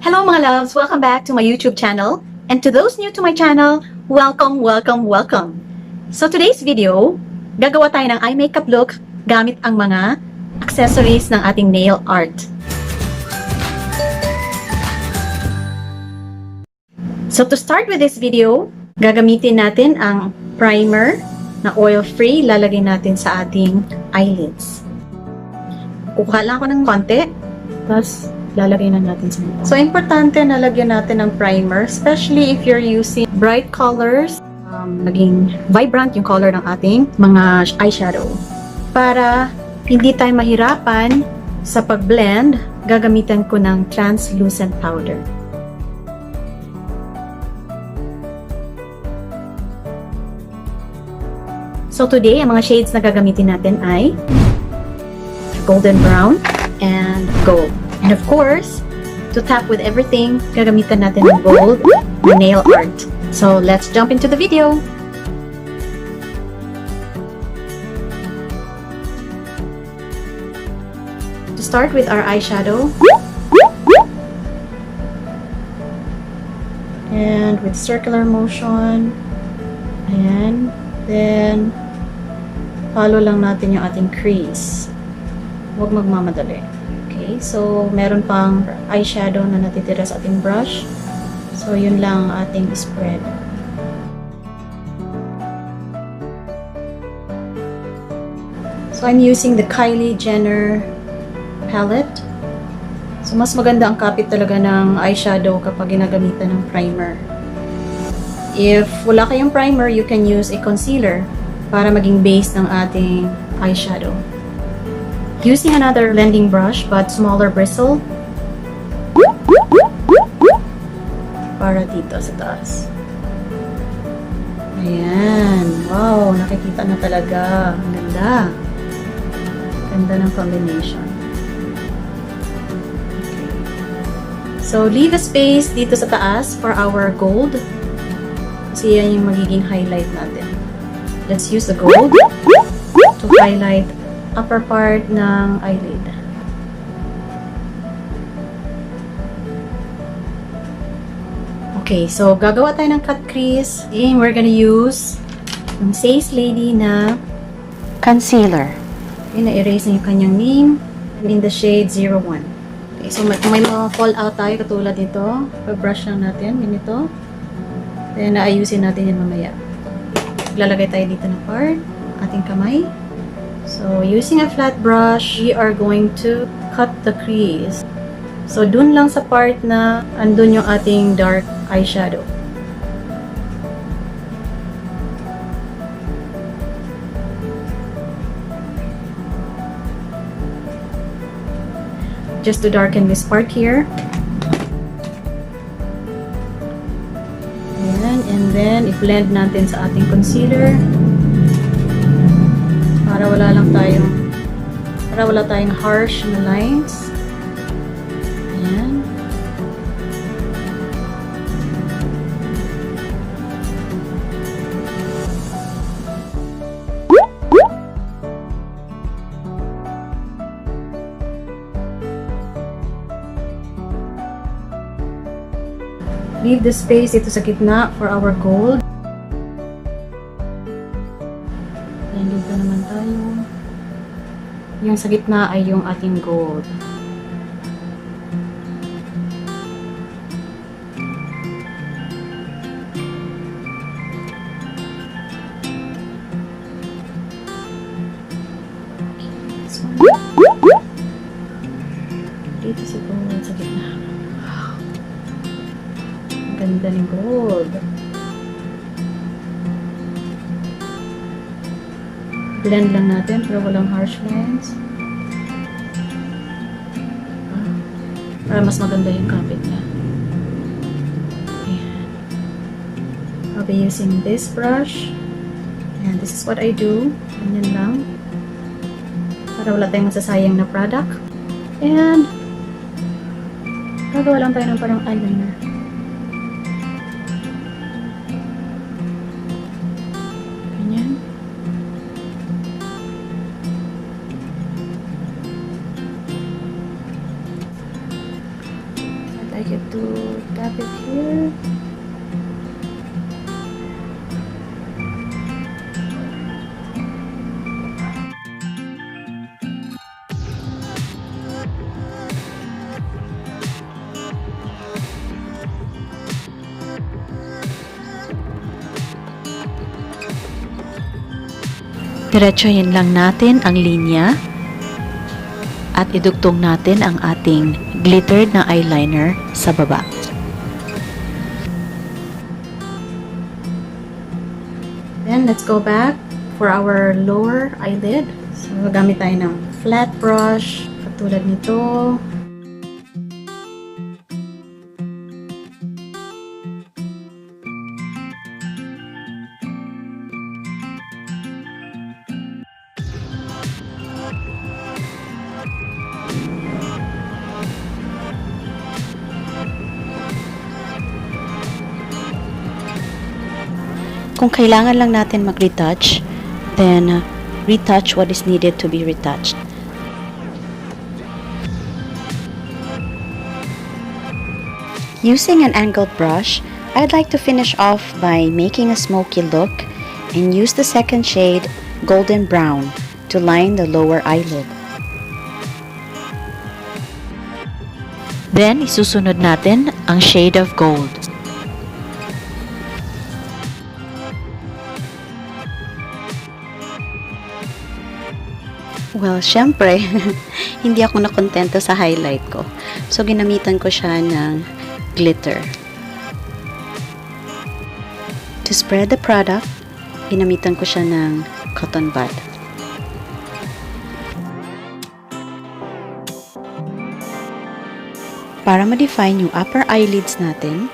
Hello mga loves! Welcome back to my YouTube channel. And to those new to my channel, welcome, welcome, welcome! So today's video, gagawa tayo ng eye makeup look gamit ang mga accessories ng ating nail art. So to start with this video, gagamitin natin ang primer na oil-free, lalagay natin sa ating eyelids. Kukuha lang ako ng konti, tapos lalagay na natin sa mukha. So, importante na lagyan natin ng primer, especially if you're using bright colors, naging vibrant yung color ng ating mga eyeshadow. Para hindi tayo mahirapan sa pag-blend, gagamitan ko ng translucent powder. So, today, ang mga shades na gagamitin natin ay golden brown and gold. And of course, to tap with everything, gagamitan natin ng gold nail art. So, let's jump into the video! To start with our eyeshadow, and with circular motion, and then follow lang natin yung ating crease. Huwag magmamadali. Okay, so meron pang eyeshadow na natitira sa ating brush. So yun lang ating spread. So I'm using the KYLIE Jenner palette. So mas maganda ang kapit talaga ng eyeshadow kapag ginagamitan ng primer. If wala kayong primer, you can use a concealer para maging base ng ating eyeshadow. Using another blending brush but smaller bristle para dito sa taas. Ayan. Wow, nakikita na talaga. Ang ganda. Ganda ng combination. Okay. So, leave a space dito sa taas for our gold. Kasi yan yung magiging highlight natin. Let's use the gold to highlight upper part ng eyelid. Okay, so gagawa tayo ng cut crease. And we're gonna use yung Sace Lady na concealer. Okay, na-erase na yung kanyang name in the shade 01. Okay, so may mga fallout tayo katulad nito. Pag-brush lang natin, ganito. Then, naayusin natin yan mamaya. Lalagay tayo dito ng part, ating kamay. So, using a flat brush, we are going to cut the crease. So, dun lang sa part na andun yung ating dark eyeshadow. Just to darken this part here. Ayan, and then, i-blend natin sa ating concealer. Para wala tayong harsh na lines. Ayan. Leave the space dito sa gitna for our gold. And dito naman tayo. Yung sa gitna ay yung ating gold. Okay, this one. Dito sa gold sa gitna. Ang ganda ng gold. Blend lang natin pero walang harsh lines. Para mas maganda yung kapit niya. Ayan. I'll be using this brush. And this is what I do. Ganyan lang. Para wala tayong masasayang na product. And gagawa lang tayo ng parang eyeliner. you to tap it here. Diretsuhin lang natin ang linya at idugtong natin ang ating glittered na eyeliner sa baba. Then, let's go back for our lower eyelid. So, gamit tayo ng flat brush, katulad nito. Kung kailangan lang natin mag-retouch, then retouch what is needed to be retouched. Using an angled brush, I'd like to finish off by making a smoky look and use the second shade, Golden Brown, to line the lower eyelid. Then, isusunod natin ang shade of gold. Well, syempre, hindi ako nakontento sa highlight ko. So, ginamitan ko siya ng glitter. To spread the product, ginamitan ko siya ng cotton bud. Para ma-define yung upper eyelids natin,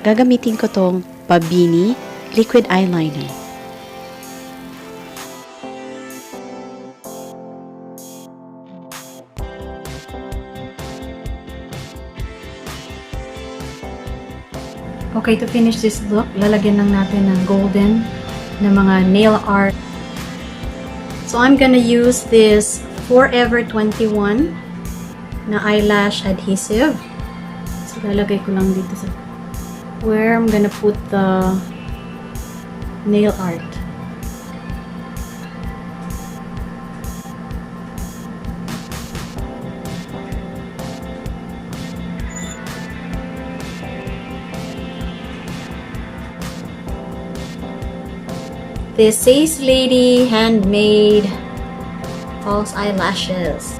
gagamitin ko tong Bobeini Liquid Eyeliner. Okay, to finish this look, lalagyan lang natin ng golden na mga nail art. So, I'm gonna use this Forever 21 na eyelash adhesive. So, lalagay ko lang dito sa where I'm gonna put the nail art. This Sace Lady handmade false eyelashes.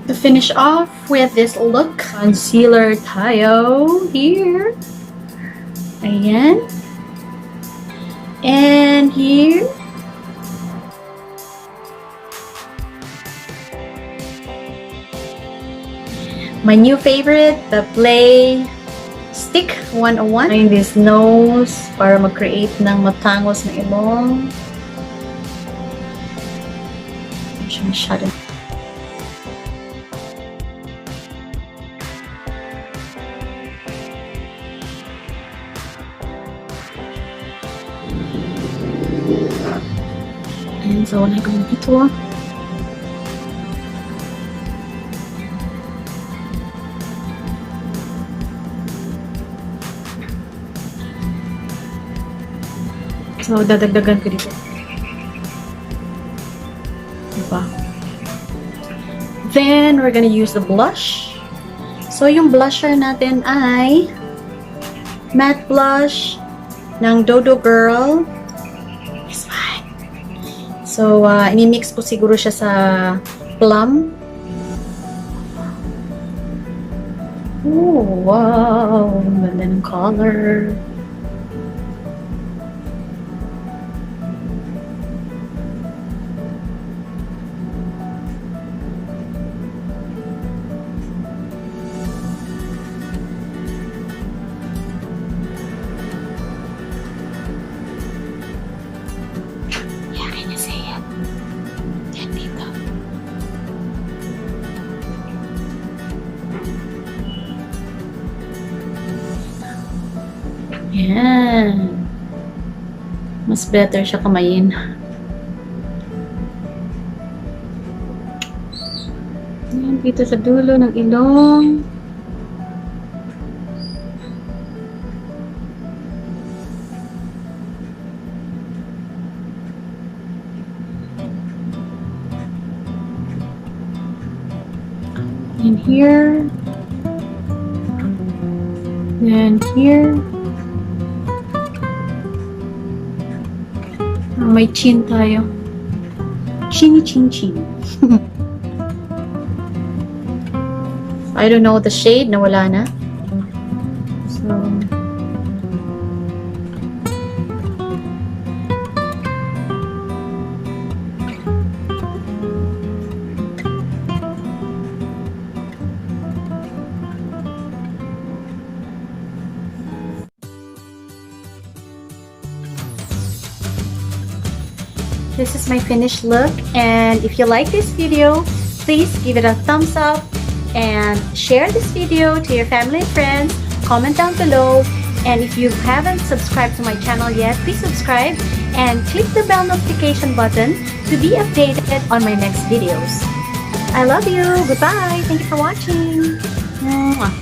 To finish off with this look, concealer tayo here. Ayan. And here, my new favorite, the Play Stick 101. In this nose para mag-create ng matangos na ilong. Masyado. And so, wala ko dito. So, dadagdagan ko dito. Diba? Then, we're gonna use the blush. So, yung blusher natin ay matte blush ng Dodo Girl. So, ini-mix ko siguro siya sa plum. Oh, wow! Ganda ng color. Yan. Mas better siya kamayin. Yan, dito sa dulo ng ilong. And here. And here. May chin tayo. Chinny chin chin. I don't know the shade, nawala na. So, this is my finished look, and if you like this video, please give it a thumbs up and share this video to your family and friends. Comment down below, and if you haven't subscribed to my channel yet, please subscribe and click the bell notification button to be updated on my next videos. I love you. Goodbye. Thank you for watching. Mwah.